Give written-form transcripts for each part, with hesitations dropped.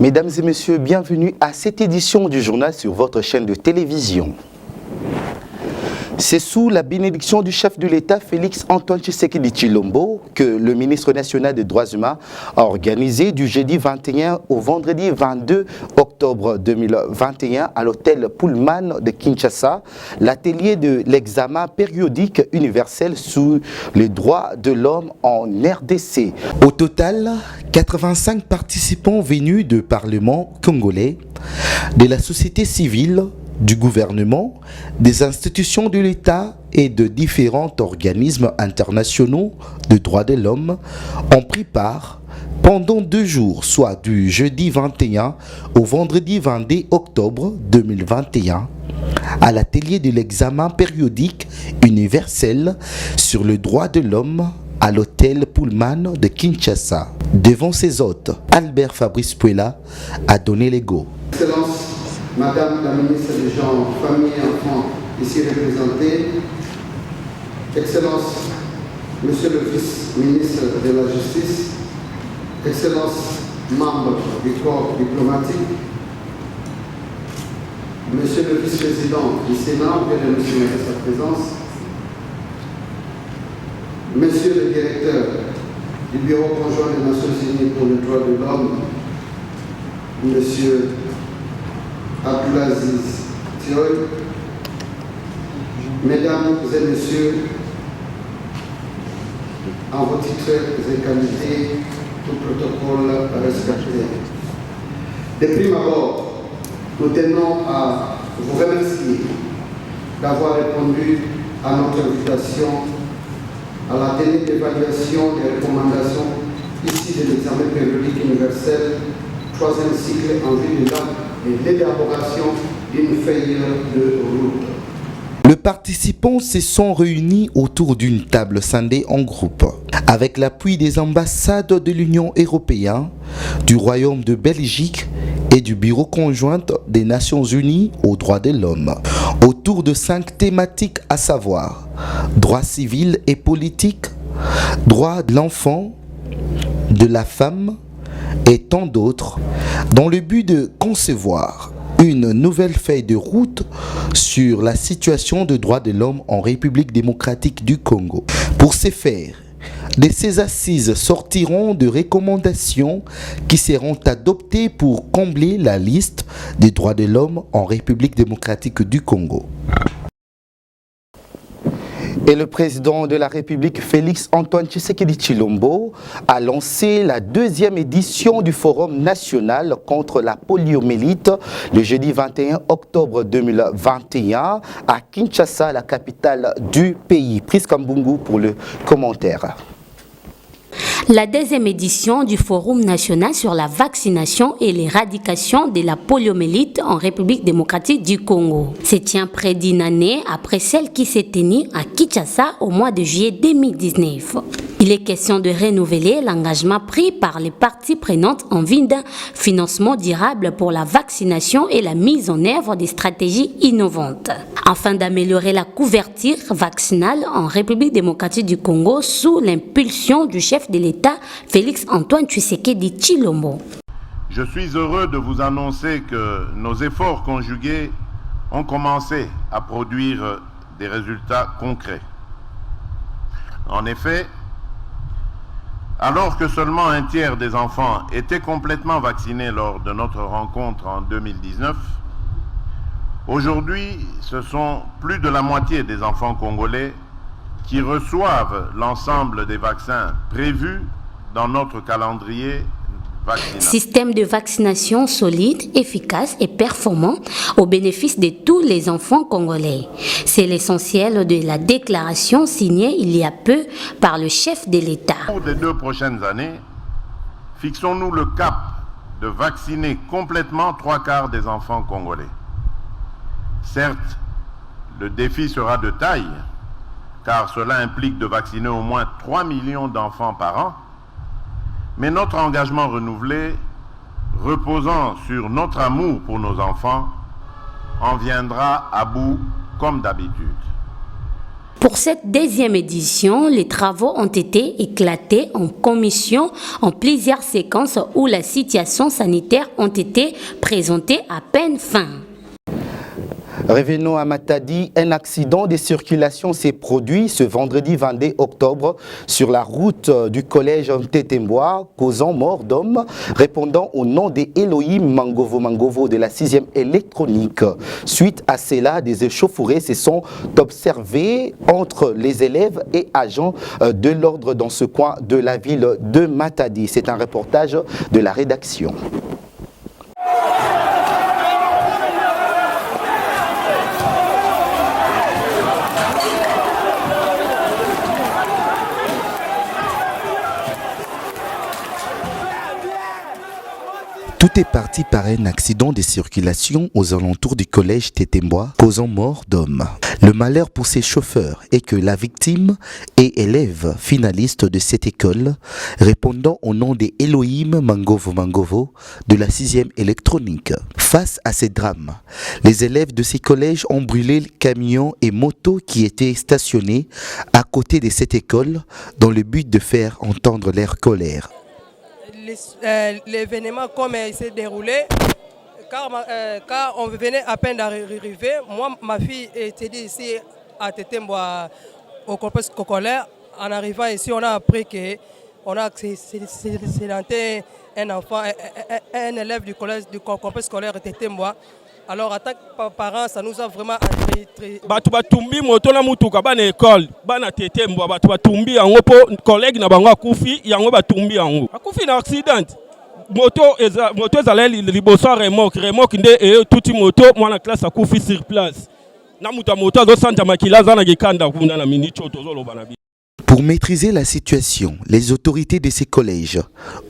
Mesdames et messieurs, bienvenue à cette édition du journal sur votre chaîne de télévision. C'est sous la bénédiction du chef de l'État, Félix Antoine Tshisekedi Tshilombo, que le ministre national des Droits humains a organisé du jeudi 21 au vendredi 22 octobre 2021 à l'hôtel Pullman de Kinshasa, l'atelier de l'examen périodique universel sur les droits de l'homme en RDC. Au total, 85 participants venus de parlements congolais, de la société civile, du gouvernement, des institutions de l'État et de différents organismes internationaux de droits de l'homme ont pris part pendant 2 jours, soit du jeudi 21 au vendredi 22 octobre 2021, à l'atelier de l'examen périodique universel sur le droit de l'homme à l'hôtel Pullman de Kinshasa. Devant ses hôtes, Albert Fabrice Puela a donné les go. Excellence, Madame la ministre des Gens, Famille et Enfants, ici représentée, Excellence, Monsieur le vice-ministre de la Justice, Excellence, membre du corps diplomatique, Monsieur le vice-président du Sénat, vient de nous signaler sa présence, Monsieur le directeur du Bureau conjoint des Nations Unies pour les droits de l'homme, Monsieur Abdulaziz Thioy, Mesdames et Messieurs, en vos titres et qualités, tout protocole respecté. De prime abord, nous tenons à vous remercier d'avoir répondu à notre invitation à la tenue d'évaluation des recommandations ici de l'examen périodique universel, 3e cycle en vue de l'élaboration d'une feuille de route. Les participants se sont réunis autour d'une table scindée en groupe, avec l'appui des ambassades de l'Union européenne, du Royaume de Belgique et du Bureau conjoint des Nations Unies aux droits de l'homme, autour de 5 thématiques à savoir droits civils et politiques, droits de l'enfant, de la femme et tant d'autres, dans le but de concevoir une nouvelle feuille de route sur la situation des droits de l'homme en République démocratique du Congo. Pour ce faire, de ces assises sortiront de recommandations qui seront adoptées pour combler la liste des droits de l'homme en République démocratique du Congo. Et le président de la République, Félix Antoine Tshisekedi Tshilombo, a lancé la 2e édition du Forum national contre la poliomyélite le jeudi 21 octobre 2021 à Kinshasa, la capitale du pays. Priska Mbungu pour le commentaire. La 2e édition du Forum national sur la vaccination et l'éradication de la poliomyélite en République démocratique du Congo se tient près d'une année après celle qui s'est tenue à Kinshasa au mois de juillet 2019. Il est question de renouveler l'engagement pris par les parties prenantes en vue d'un financement durable pour la vaccination et la mise en œuvre des stratégies innovantes, afin d'améliorer la couverture vaccinale en République démocratique du Congo sous l'impulsion du chef de l'État, Félix Antoine Tshisekedi Tshilombo. Je suis heureux de vous annoncer que nos efforts conjugués ont commencé à produire des résultats concrets. En effet, alors que seulement un tiers des enfants étaient complètement vaccinés lors de notre rencontre en 2019, aujourd'hui, ce sont plus de la moitié des enfants congolais qui reçoivent l'ensemble des vaccins prévus dans notre calendrier vaccinal. Système de vaccination solide, efficace et performant au bénéfice de tous les enfants congolais. C'est l'essentiel de la déclaration signée il y a peu par le chef de l'État. Au cours des 2 prochaines années, fixons-nous le cap de vacciner complètement 3/4 des enfants congolais. Certes, le défi sera de taille, car cela implique de vacciner au moins 3 millions d'enfants par an, mais notre engagement renouvelé, reposant sur notre amour pour nos enfants, en viendra à bout comme d'habitude. Pour cette deuxième édition, les travaux ont été éclatés en commission en plusieurs séquences où la situation sanitaire ont été présentées à peine fin. Revenons à Matadi, un accident de circulation s'est produit ce vendredi 22 octobre sur la route du collège Ntetemboa, causant mort d'homme, répondant au nom d'Elohim Mangovo de la 6e électronique. Suite à cela, des échauffourées se sont observées entre les élèves et agents de l'ordre dans ce coin de la ville de Matadi. C'est un reportage de la rédaction. Tout est parti par un accident de circulation aux alentours du collège Tetemboa, causant mort d'homme. Le malheur pour ces chauffeurs est que la victime est élève finaliste de cette école, répondant au nom d'Elohim Mangovo de la 6e électronique. Face à ces drames, les élèves de ces collèges ont brûlé les camions et motos qui étaient stationnés à côté de cette école dans le but de faire entendre leur colère. L'événement comme il s'est déroulé, car on venait à peine d'arriver, moi, ma fille était ici à Tetemboa au complexe scolaire. En arrivant ici, on a appris qu'on a accidenté un enfant, un élève du complexe scolaire Tetemboa. Alors, en tant que parents, ça nous a vraiment attiré. Batu batumbi moto na mutuka bana école bana Tetemboa batu batumbi yango po collègue na bango akufi yango batumbi yango akufi na accident moto ezala liboso remorque nde tuti moto mwana classe akufi sur place na muta moto azosanja makila za na gikanda kuna na minicho tozoloba na bi. Pour maîtriser la situation, les autorités de ces collèges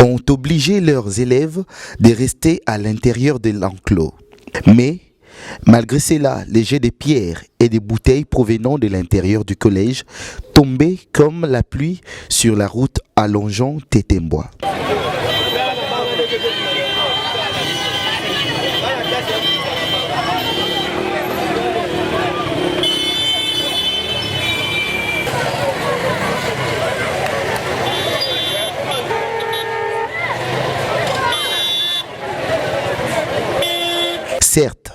ont obligé leurs élèves de rester à l'intérieur de l'enclos. Mais, malgré cela, les jets de pierres et des bouteilles provenant de l'intérieur du collège tombaient comme la pluie sur la route allongeant Tetemboa. Certes,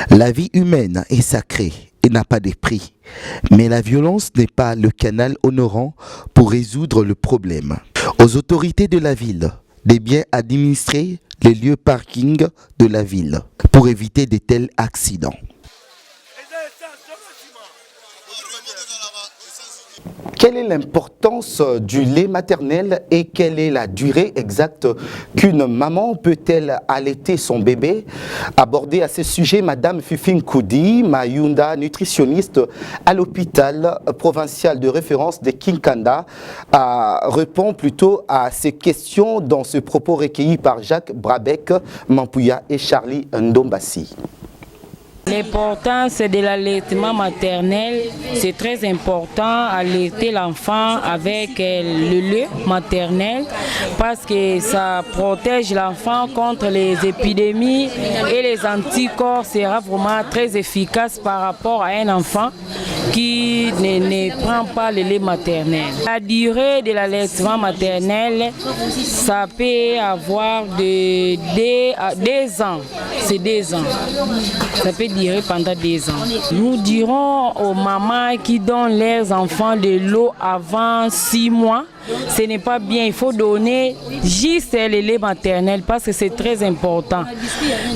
la vie humaine est sacrée et n'a pas de prix, mais la violence n'est pas le canal honorant pour résoudre le problème. Aux autorités de la ville de bien administrer les lieux parking de la ville pour éviter de tels accidents. Quelle est l'importance du lait maternel et quelle est la durée exacte qu'une maman peut-elle allaiter son bébé? Abordée à ce sujet, Madame Fifine Koudi, Mayunda, nutritionniste à l'hôpital provincial de référence de Kinkanda, répond plutôt à ces questions dans ce propos recueilli par Jacques Brabec, Mampouya et Charlie Ndombassi. L'importance de l'allaitement maternel, c'est très important, allaiter l'enfant avec le lait maternel parce que ça protège l'enfant contre les épidémies et les anticorps sera vraiment très efficace par rapport à un enfant qui ne prend pas le lait maternel. La durée de l'allaitement maternel, ça peut avoir de 2 ans. C'est 2 ans. Ça peut durer pendant 2 ans. Nous dirons aux mamans qui donnent leurs enfants de l'eau avant 6 mois, ce n'est pas bien. Il faut donner juste le lait maternel parce que c'est très important.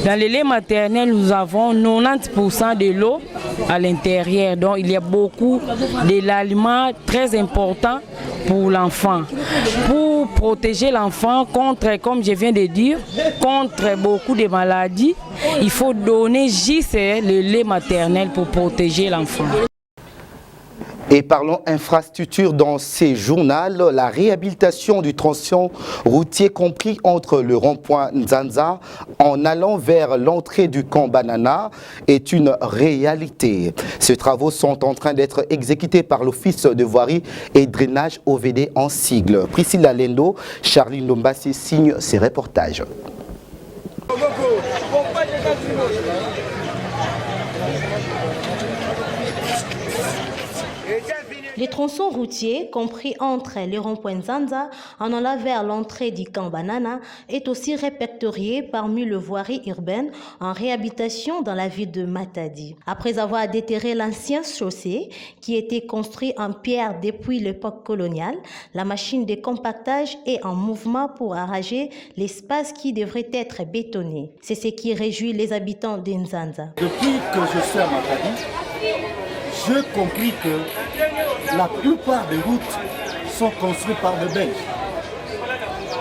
Dans le lait maternel, nous avons 90% de l'eau à l'intérieur. Donc il y a beaucoup de l'aliment très important pour l'enfant. Pour protéger l'enfant contre, comme je viens de dire, contre beaucoup de maladies, il faut donner juste le lait maternel pour protéger l'enfant. Et parlons infrastructure dans ces journaux, la réhabilitation du tronçon routier compris entre le rond-point Nzanza en allant vers l'entrée du camp Banana est une réalité. Ces travaux sont en train d'être exécutés par l'Office de voirie et drainage OVD en sigle. Priscilla Lendo, Charlie Ndombassi signe ces reportages. Les tronçons routiers, compris entre les ronds-points Nzanza, en allant vers l'entrée du camp Banana, est aussi répertorié parmi les voiries urbaines en réhabilitation dans la ville de Matadi. Après avoir déterré l'ancien chaussée, qui était construit en pierre depuis l'époque coloniale, la machine de compactage est en mouvement pour arracher l'espace qui devrait être bétonné. C'est ce qui réjouit les habitants de Nzanza. Depuis que je suis à Matadi, j'ai compris que la plupart des routes sont construites par des Belges.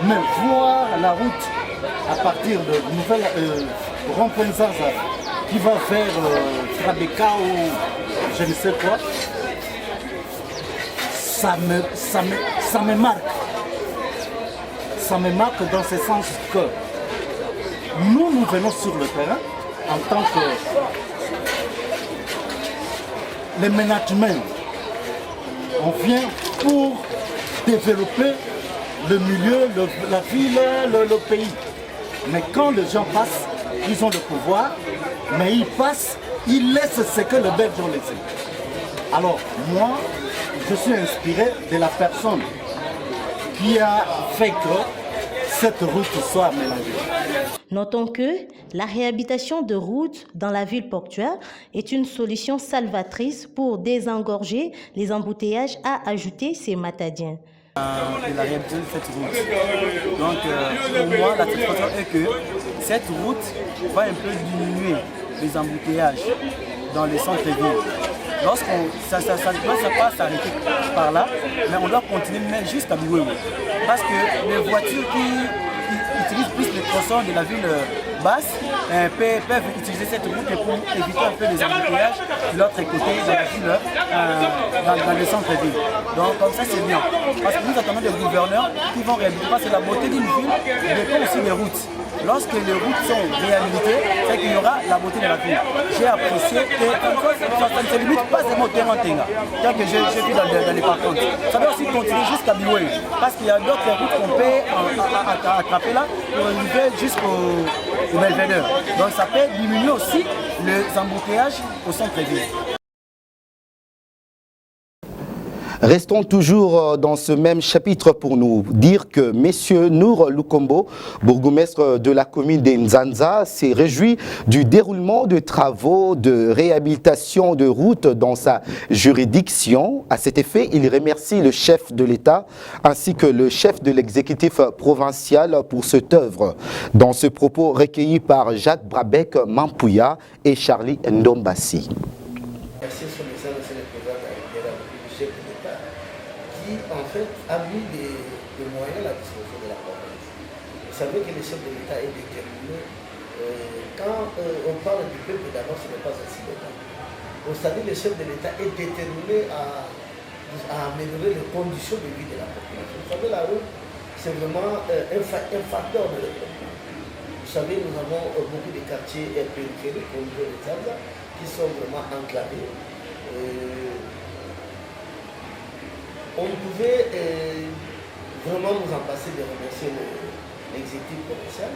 Mais voir la route à partir de nouvelle rond-point Zaza qui va vers Trabeka ou je ne sais quoi, ça me marque. Ça me marque dans ce sens que nous venons sur le terrain en tant que les management. On vient pour développer le milieu, la ville, le pays. Mais quand les gens passent, ils ont le pouvoir, mais ils passent, ils laissent ce que les Belges ont laissé. Alors moi, je suis inspiré de la personne qui a fait que cette route soit aménagée. Notons que la réhabilitation de routes dans la ville portuaire est une solution salvatrice pour désengorger les embouteillages, a ajouté ces Matadiens. De la réhabilitation de cette route. Donc pour moi, la satisfaction est que cette route va un peu diminuer les embouteillages dans les centres-villes. Ça ne doit pas s'arrêter par là, mais on doit continuer même jusqu'à Biouéou. Parce que les voitures qui utilisent plus les tronçons de la ville basse peuvent utiliser cette route pour éviter un peu les embouteillages de l'autre côté de la ville, dans les centres-villes. Donc comme ça c'est bien. Parce que nous attendons des gouverneurs qui vont réhabiliter, parce que la beauté d'une ville dépend aussi des routes. Lorsque les routes sont réhabilitées, c'est qu'il y aura la beauté de la ville. J'ai apprécié que ça ne se limite pas seulement au Tenga, tel que j'ai vu dans les parcours. Ça doit aussi continuer jusqu'à Bioué, parce qu'il y a d'autres routes qu'on peut attraper là pour arriver jusqu'au Belvédère. Donc ça peut diminuer aussi les embouteillages au centre-ville. Restons toujours dans ce même chapitre pour nous dire que M. Nour Lukombo, bourgmestre de la commune de Nzanza, s'est réjoui du déroulement de travaux de réhabilitation de routes dans sa juridiction. À cet effet, il remercie le chef de l'État ainsi que le chef de l'exécutif provincial pour cette œuvre. Dans ce propos recueilli par Jacques Brabec Mampouya et Charlie Ndombassi. En fait, a mis des moyens à la disposition de la province. Vous savez que le chef de l'État est déterminé. Quand on parle du peuple d'abord, ce n'est pas ainsi le cas. Vous savez, le chef de l'État est déterminé à améliorer les conditions de vie de la population. Vous savez, la route, c'est vraiment un facteur de développement. Vous savez, nous avons beaucoup de quartiers périphériques au niveau de Nzanza qui sont vraiment enclavés. On pouvait vraiment nous en passer de remercier l'exécutif provincial.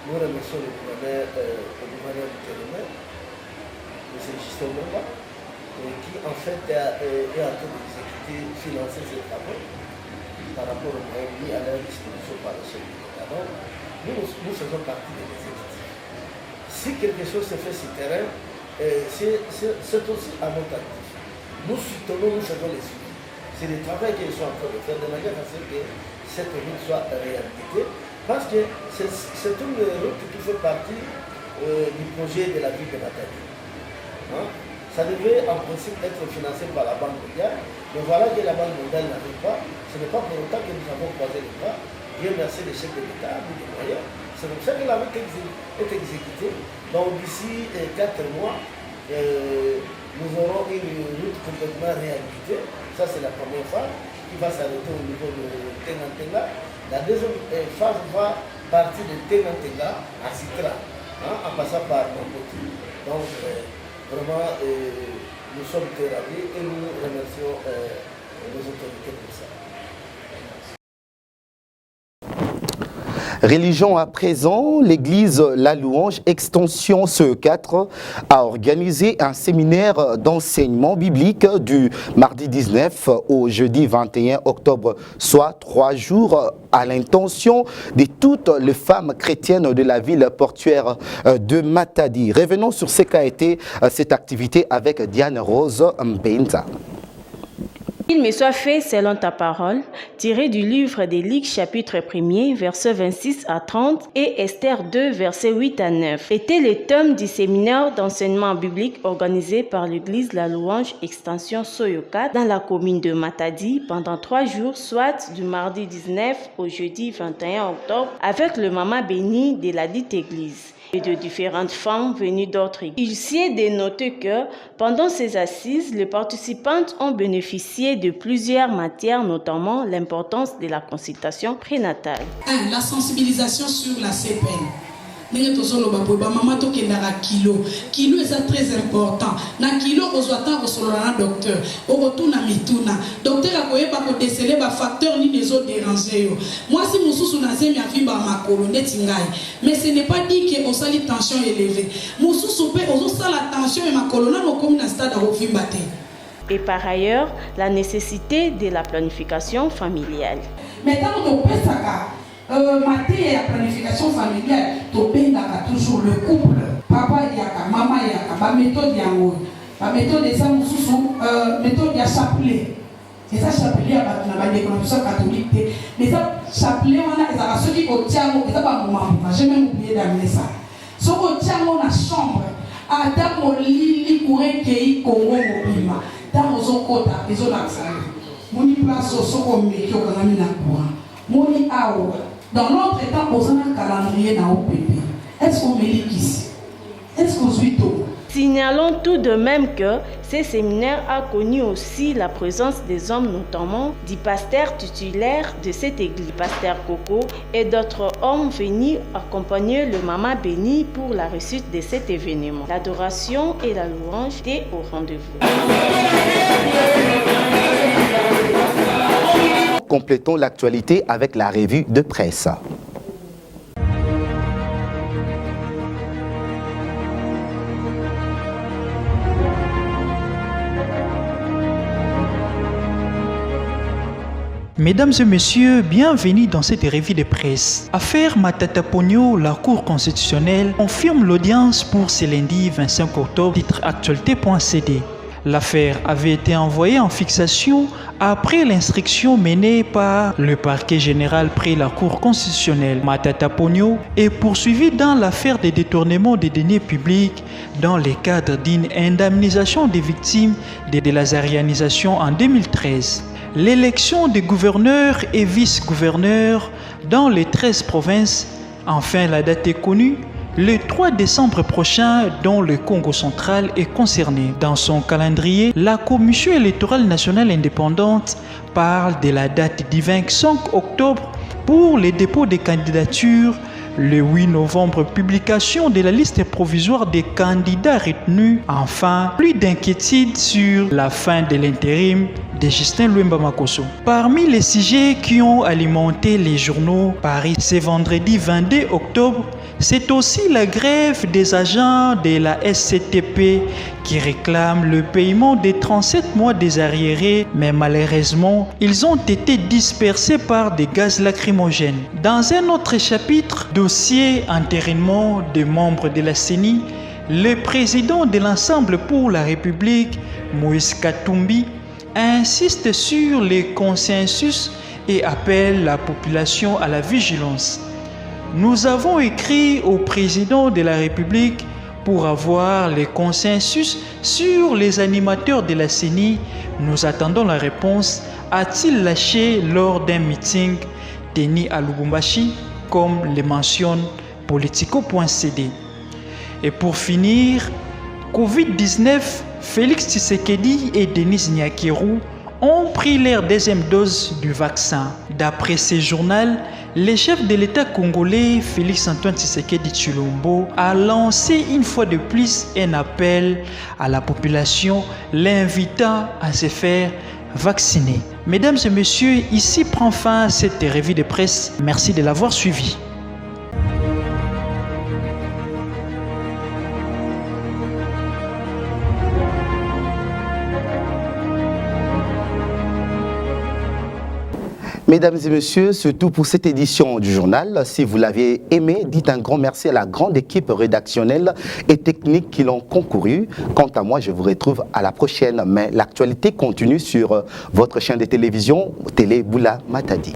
Nous remercions le gouverneur du Télémère, M. Justin Momba, qui en fait est en train d'exécuter, financer ces travaux par rapport aux moyens mis à leur disposition par le chef de l'État. Nous faisons partie de l'exécutif. Si quelque chose se fait sur le terrain, c'est aussi à notre actif. Nous soutenons, nous faisons les suivis. C'est le travail qu'ils sont en train de faire de manière à ce que cette route soit réhabilitée. Parce que c'est une route qui fait partie du projet de la ville de Matadi. Ça devait en principe être financé par la Banque mondiale, mais voilà que la Banque mondiale n'arrive pas. Ce n'est pas pour autant que nous avons croisé les bras. Dieu merci les chefs de l'État, des moyens. C'est comme ça que la route est exécutée. Donc d'ici 4 mois, nous aurons une route complètement réhabilitée. Ça, c'est la première phase qui va s'arrêter au niveau de Tenga. La deuxième phase va partir de Tenga à Citra, en passant par Mampoti. Donc, vraiment, nous sommes très ravis et nous remercions nos autorités pour ça. Religion à présent, l'église La Louange Extension CE4 a organisé un séminaire d'enseignement biblique du mardi 19 au jeudi 21 octobre, soit 3 jours à l'intention de toutes les femmes chrétiennes de la ville portuaire de Matadi. Revenons sur ce qu'a été cette activité avec Diane Rose Mbenza. Il me soit fait selon ta parole, tiré du livre des Luc chapitre 1er, versets 26 à 30 et Esther 2, versets 8 à 9. Était le thème du séminaire d'enseignement biblique organisé par l'église La Louange Extension CE4 dans la commune de Matadi pendant 3 jours, soit du mardi 19 au jeudi 21 octobre, avec le maman béni de la dite église et de différentes femmes venues d'autres églises. Il s'y est dénoté que, pendant ces assises, les participantes ont bénéficié de plusieurs matières, notamment l'importance de la consultation prénatale. La sensibilisation sur la CPN. Maman kilo est très important. Na kilo ozwata kosolana docteur. Okotuna mituna. Docteur akoyeba ko déceler ba facteur ni les autres déranger yo. Moi si mususu na zemi avimba makolo neti ngai. Mais ce n'est pas dit que osali tension élevée. Mususu pe ozosala tension et makolo na komi na stade avimba te. Et par ailleurs, la nécessité de la planification familiale. Maintenant on pesaka matière la planification familiale, tu toujours le couple, papa yaka, maman yaka, la méthode yango, la méthode de ça, méthode ya chapelet. Et ça chapelet à la déclaration catholique, mais ça chapelet on a ça ceux qui obtiennent, et ça pas moment, j'ai même oublié d'amener ça. Ce qu'on obtient dans la chambre, à damo lili courir qui Congo mobima, dans nos kota, les autres accents. Moni place au soko mekio kana mina courant. Moni awo. Dans notre état, on a un calendrier dans l'OPP. Est-ce qu'on met ici? Est-ce qu'on suit tout? Signalons tout de même que ce séminaire a connu aussi la présence des hommes, notamment du pasteur titulaire de cette église, pasteur Coco, et d'autres hommes venus accompagner le maman béni pour la réussite de cet événement. L'adoration et la louange étaient au rendez-vous. Complétons l'actualité avec la revue de presse. Mesdames et messieurs, bienvenue dans cette revue de presse. Affaire Matata Pogno, la Cour constitutionnelle confirme l'audience pour ce lundi 25 octobre, titre actualité.cd. L'affaire avait été envoyée en fixation après l'instruction menée par le parquet général près la Cour constitutionnelle. Matata Pogno est poursuivi dans l'affaire des détournements des deniers publics dans le cadre d'une indemnisation des victimes de délasarianisation en 2013. L'élection des gouverneurs et vice-gouverneurs dans les 13 provinces, enfin la date est connue, le 3 décembre prochain, dont le Congo central est concerné. Dans son calendrier, la Commission électorale nationale indépendante parle de la date du 25 octobre pour le dépôt des candidatures, le 8 novembre, publication de la liste provisoire des candidats retenus. Enfin, plus d'inquiétude sur la fin de l'intérim de Justin Luemba Makosso. Parmi les sujets qui ont alimenté les journaux Paris ce vendredi 22 octobre, c'est aussi la grève des agents de la SCTP qui réclament le paiement des 37 mois des arriérés, mais malheureusement, ils ont été dispersés par des gaz lacrymogènes. Dans un autre chapitre, dossier enterrement des membres de la CENI, le président de l'Ensemble pour la République, Moïse Katumbi, insiste sur les consensus et appelle la population à la vigilance. Nous avons écrit au président de la République pour avoir les consensus sur les animateurs de la CENI. Nous attendons la réponse. A-t-il lâché lors d'un meeting tenu à Lubumbashi, comme le mentionne Politico.cd. Et pour finir, Covid-19, Félix Tshisekedi et Denis Nyakirou ont pris leur deuxième dose du vaccin. D'après ce journal, le chef de l'État congolais, Félix Antoine Tshisekedi Tshilombo, a lancé une fois de plus un appel à la population, l'invitant à se faire vacciner. Mesdames et messieurs, ici prend fin cette revue de presse. Merci de l'avoir suivi. Mesdames et messieurs, c'est tout pour cette édition du journal. Si vous l'avez aimé, dites un grand merci à la grande équipe rédactionnelle et technique qui l'ont concouru. Quant à moi, je vous retrouve à la prochaine. Mais l'actualité continue sur votre chaîne de télévision, Télé Boula Matadi.